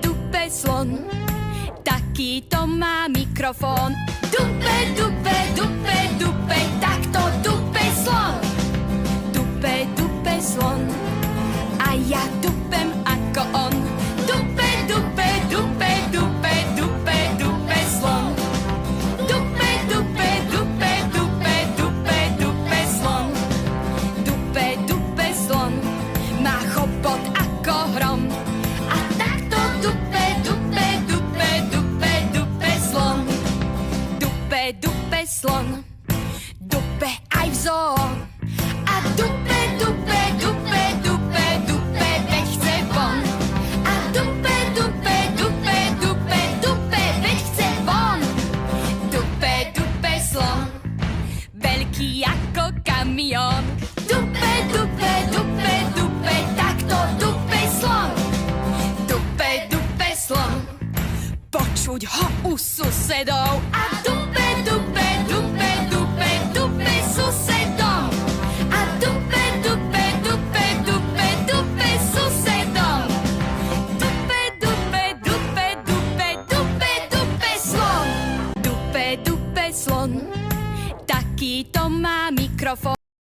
dupe slon, taký to má mikrofón. Dupe, dupe, dupe, dupe, takto dupe slon. Dupe, dupe slon, a ja dupem ako on. Dupe, dupe, dupe, dupe, dupe, dupe slon. Dupe, dupe, dupe, dupe, dupe, dupe slon. Dupe, dupe slon, má chobot ako hrom. A takto dupe, dupe, dupe, dupe, dupe slon. Dupe, dupe slon, dupe aj v zoo. A dupe, dupe, dupe, dupe, dupe, veď chce von. A dupe, dupe, dupe, dupe, dupe, veď chce von. Dupe, dupe slon, veľký ako kamión. Dupe, dupe, dupe, dupe, takto dupe slon. Dupe, dupe slon, počuť ho u susedov. A dupe, dupe, dupe, dupe, dupe susedom. A dupe, dupe, dupe, dupe, dupe susedom. Dupe, dupe, dupe, dupe, dupe, dupe slon. Dupe, dupe slon, taký to má mikrofón.